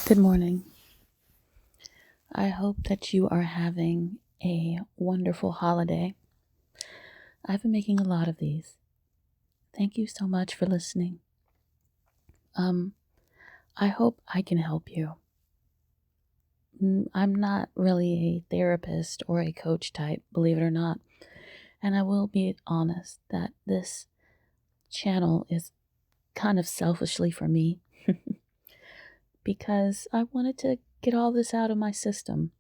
Good morning. I hope that you are having a wonderful holiday. I've been making a lot of these. Thank you so much for listening. I hope I can help you. I'm not really a therapist or a coach type, believe it or not. And I will be honest that this channel is kind of selfishly for me because I wanted to get all this out of my system.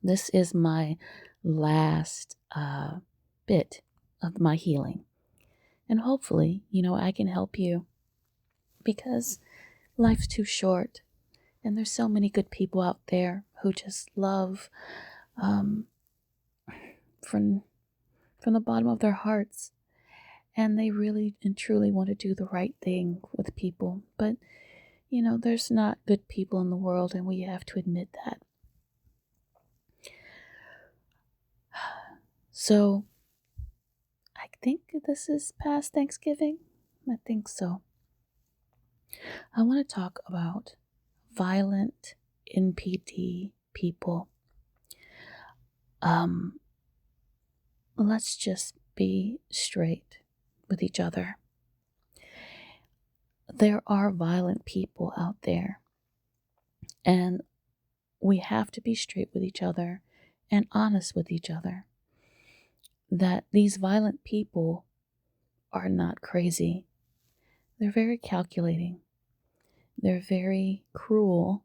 This is my last bit of my healing. And hopefully, I can help you because life's too short and there's so many good people out there who just love um, from the bottom of their hearts, and they really and truly want to do the right thing with people. But, there's not good people in the world, and we have to admit that. So, I think this is past Thanksgiving. I think so. I want to talk about violent NPD people. Let's just be straight with each other. There are violent people out there, and we have to be straight with each other and honest with each other that these violent people are not crazy. They're very calculating. They're very cruel,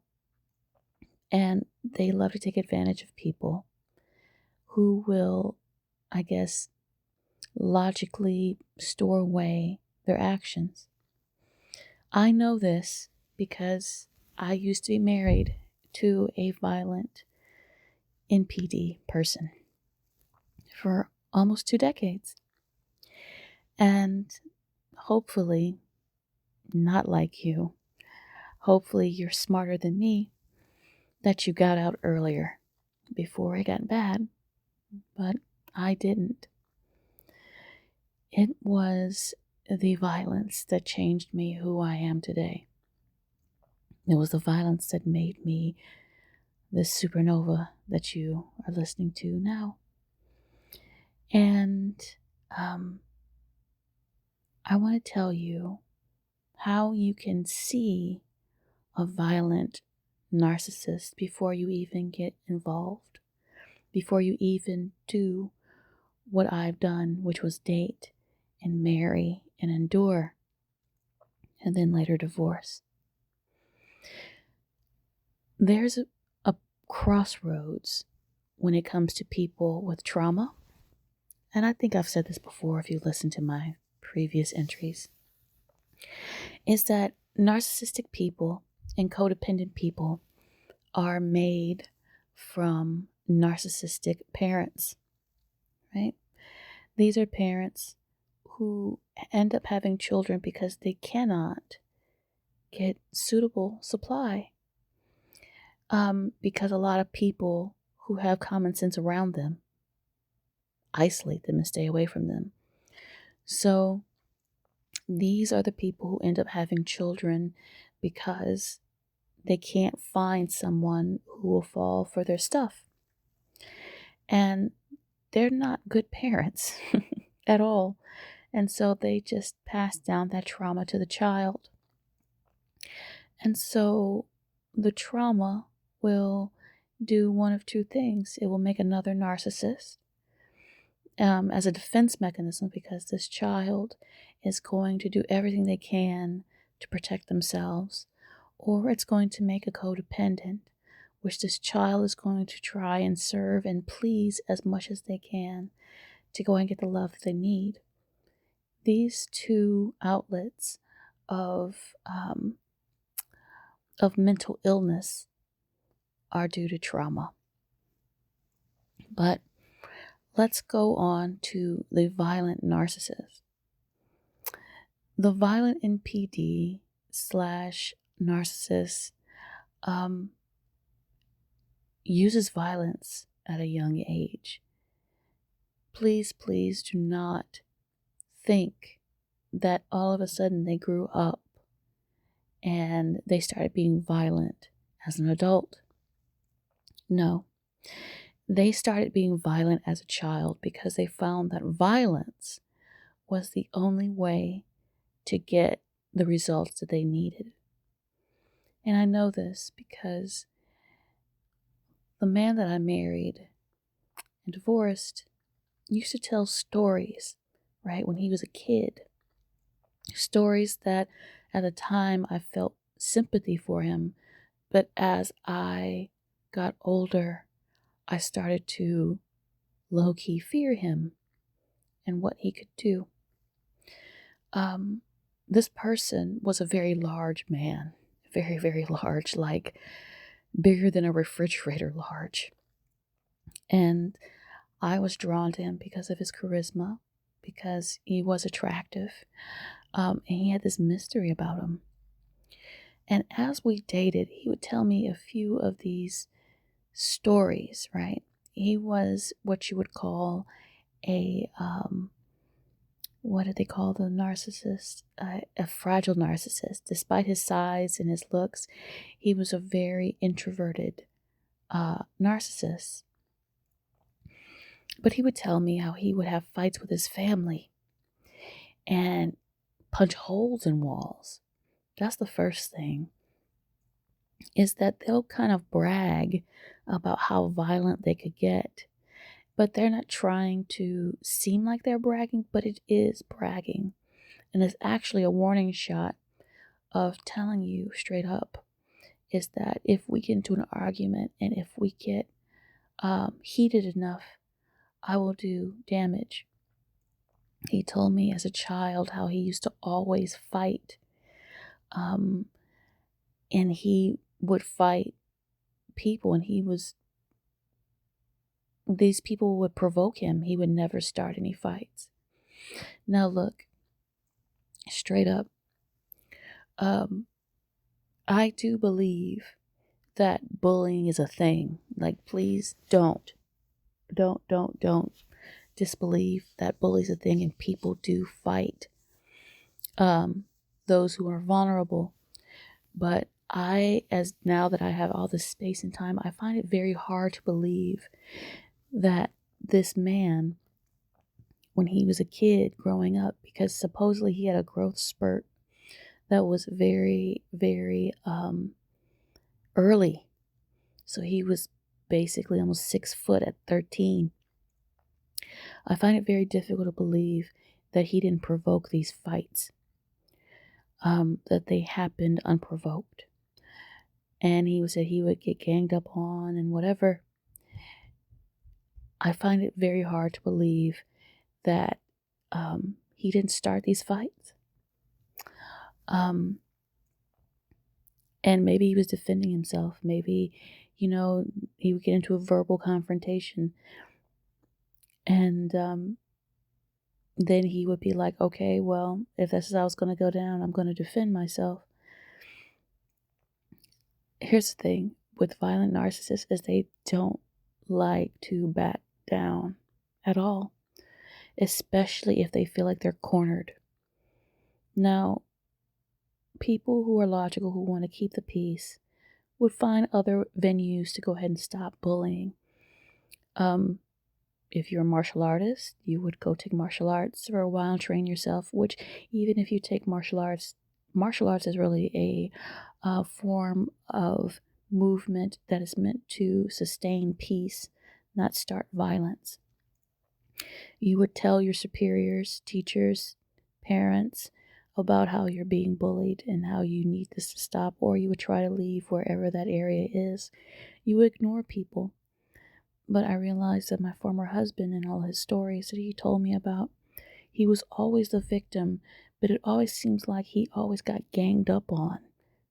and they love to take advantage of people who will, I guess, logically store away their actions. I know this because I used to be married to a violent NPD person for almost 2 decades. And hopefully, not like you, hopefully you're smarter than me, that you got out earlier before it got bad, but I didn't. It was the violence that changed me who I am today. It was the violence that made me this supernova that you are listening to now. And I want to tell you how you can see a violent narcissist before you even get involved, before you even do what I've done, which was date and marry and endure, and then later divorce. There's a crossroads when it comes to people with trauma. And I think I've said this before if you listen to my previous entries, is that narcissistic people and codependent people are made from narcissistic parents, right? These are parents who end up having children because they cannot get suitable supply. Because a lot of people who have common sense around them isolate them and stay away from them. So these are the people who end up having children because they can't find someone who will fall for their stuff. And they're not good parents at all. And so they just pass down that trauma to the child. And so the trauma will do one of two things. It will make another narcissist as a defense mechanism, because this child is going to do everything they can to protect themselves, or it's going to make a codependent, which this child is going to try and serve and please as much as they can to go and get the love that they need. These two outlets of mental illness are due to trauma. But let's go on to the violent narcissist. The violent NPD / narcissist uses violence at a young age. Please do not think that all of a sudden they grew up and they started being violent as an adult. No, they started being violent as a child because they found that violence was the only way to get the results that they needed. And I know this because the man that I married and divorced used to tell stories, right, when he was a kid. Stories that at the time I felt sympathy for him, but as I got older, I started to low key fear him and what he could do. This person was a very large man, very, very large, like bigger than a refrigerator large. And I was drawn to him because of his charisma, because he was attractive, and he had this mystery about him. And as we dated, he would tell me a few of these stories, right? He was what you would call a, what did they call the narcissist? A fragile narcissist. Despite his size and his looks, he was a very introverted narcissist. But he would tell me how he would have fights with his family and punch holes in walls. That's the first thing, is that they'll kind of brag about how violent they could get, but they're not trying to seem like they're bragging, but it is bragging. And it's actually a warning shot of telling you straight up is that if we get into an argument and if we get heated enough, I will do damage. He told me as a child how he used to always fight. And he would fight people, and these people would provoke him. He would never start any fights. Now look, straight up, I do believe that bullying is a thing. Like, please don't disbelieve that bullying's a thing, and people do fight those who are vulnerable. But as now that I have all this space and time, I find it very hard to believe that this man, when he was a kid growing up, because supposedly he had a growth spurt that was very, very early. So he was basically almost 6 foot at 13. I find it very difficult to believe that he didn't provoke these fights, that they happened unprovoked. And he said he would get ganged up on and whatever. I find it very hard to believe that he didn't start these fights. And maybe he was defending himself. Maybe, he would get into a verbal confrontation. And then he would be like, okay, well, if this is how it's going to go down, I'm going to defend myself. Here's the thing with violent narcissists is they don't like to back down at all, especially if they feel like they're cornered. Now, people who are logical, who want to keep the peace, would find other venues to go ahead and stop bullying. If you're a martial artist, you would go take martial arts for a while and train yourself, which even if you take martial arts is really a form of movement that is meant to sustain peace, not start violence. You would tell your superiors, teachers, parents about how you're being bullied and how you need this to stop, or you would try to leave wherever that area is. You would ignore people. But I realized that my former husband and all his stories that he told me about, he was always the victim, but it always seems like he always got ganged up on,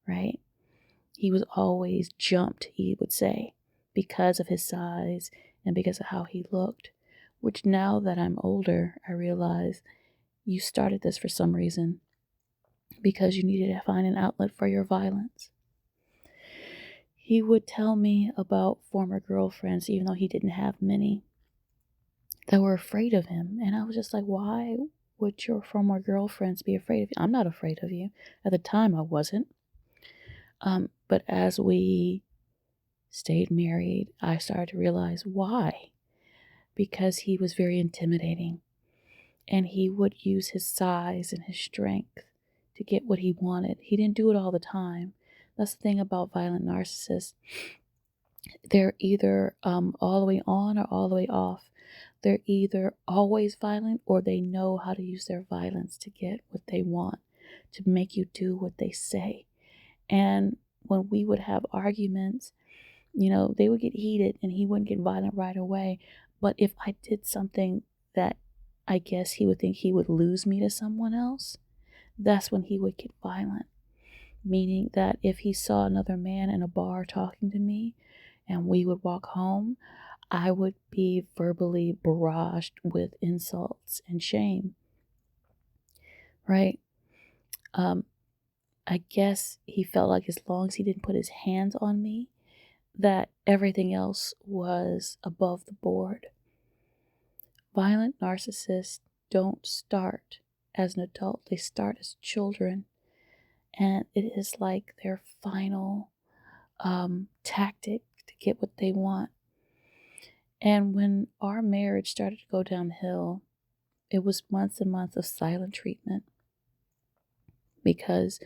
right? He was always jumped, he would say, because of his size and because of how he looked, which now that I'm older, I realize you started this for some reason because you needed to find an outlet for your violence. He would tell me about former girlfriends, even though he didn't have many, that were afraid of him. And I was just like, why would your former girlfriends be afraid of you? I'm not afraid of you. At the time, I wasn't. But as we stayed married, I started to realize why. Because he was very intimidating, and he would use his size and his strength to get what he wanted. He didn't do it all the time. That's the thing about violent narcissists. They're either all the way on or all the way off. They're either always violent, or they know how to use their violence to get what they want, to make you do what they say. And when we would have arguments, they would get heated and he wouldn't get violent right away. But if I did something that I guess he would think he would lose me to someone else, that's when he would get violent. Meaning that if he saw another man in a bar talking to me and we would walk home, I would be verbally barraged with insults and shame, right? I guess he felt like as long as he didn't put his hands on me, that everything else was above the board. Violent narcissists don't start as an adult, they start as children, and it is like their final tactic to get what they want. And when our marriage started to go downhill, it was months and months of silent treatment because,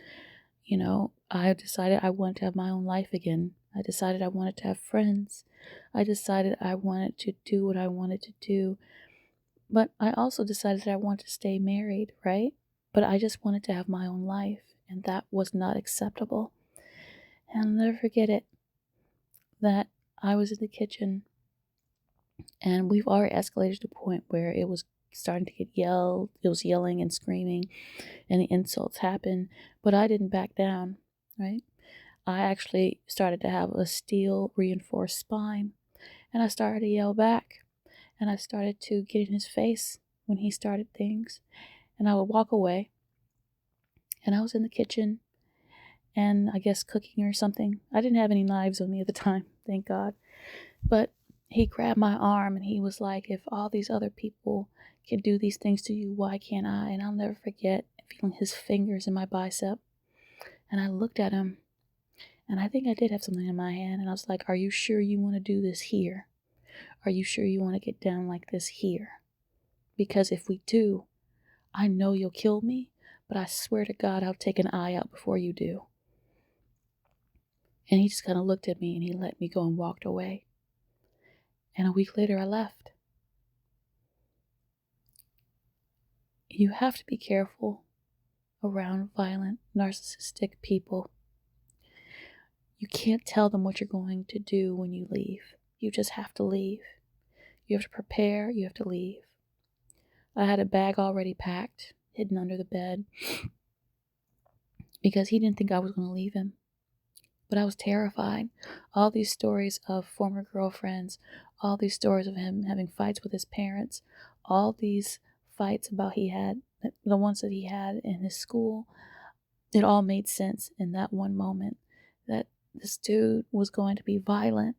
I decided I wanted to have my own life again. I decided I wanted to have friends. I decided I wanted to do what I wanted to do. But I also decided that I wanted to stay married, right? But I just wanted to have my own life, and that was not acceptable. And I'll never forget it, that I was in the kitchen, and we've already escalated to the point where it was starting to get yelled. It was yelling and screaming, and the insults happened, but I didn't back down, right? I actually started to have a steel reinforced spine, and I started to yell back, and I started to get in his face when he started things, and I would walk away, and I was in the kitchen, and I guess cooking or something. I didn't have any knives on me at the time, thank God, but he grabbed my arm, and he was like, if all these other people can do these things to you, why can't I? And I'll never forget feeling his fingers in my bicep, and I looked at him, and I think I did have something in my hand, and I was like, are you sure you want to do this here? Are you sure you want to get down like this here? Because if we do, I know you'll kill me, but I swear to God I'll take an eye out before you do. And he just kind of looked at me and he let me go and walked away. And a week later I left. You have to be careful around violent, narcissistic people. You can't tell them what you're going to do when you leave. You just have to leave. You have to prepare, you have to leave. I had a bag already packed, hidden under the bed, because he didn't think I was going to leave him. But I was terrified. All these stories of former girlfriends, all these stories of him having fights with his parents, all these fights about the ones that he had in his school, it all made sense in that one moment, that this dude was going to be violent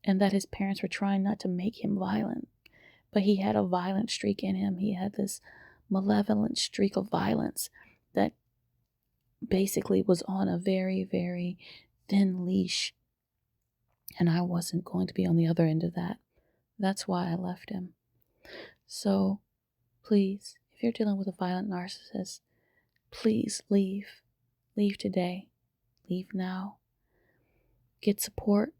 and that his parents were trying not to make him violent. But he had a violent streak in him. He had this malevolent streak of violence that basically was on a very, very thin leash. And I wasn't going to be on the other end of that. That's why I left him. So please, if you're dealing with a violent narcissist, please leave. Leave today. Leave now. Get support.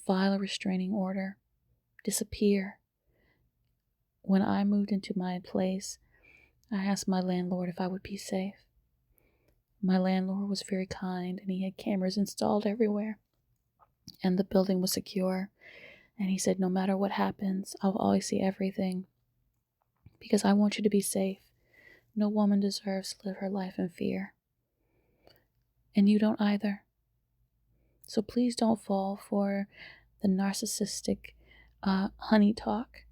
File a restraining order. Disappear. When I moved into my place, I asked my landlord if I would be safe. My landlord was very kind, and he had cameras installed everywhere, and the building was secure. And he said, no matter what happens, I'll always see everything, because I want you to be safe. No woman deserves to live her life in fear. And you don't either. So please don't fall for the narcissistic honey talk.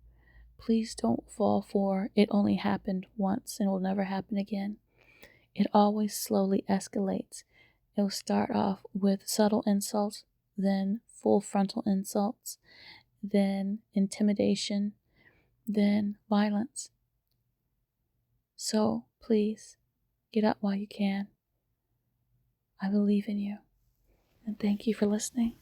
Please don't fall for it only happened once and will never happen again. It always slowly escalates. It will start off with subtle insults, then full frontal insults, then intimidation, then violence. So please, get up while you can. I believe in you. And thank you for listening.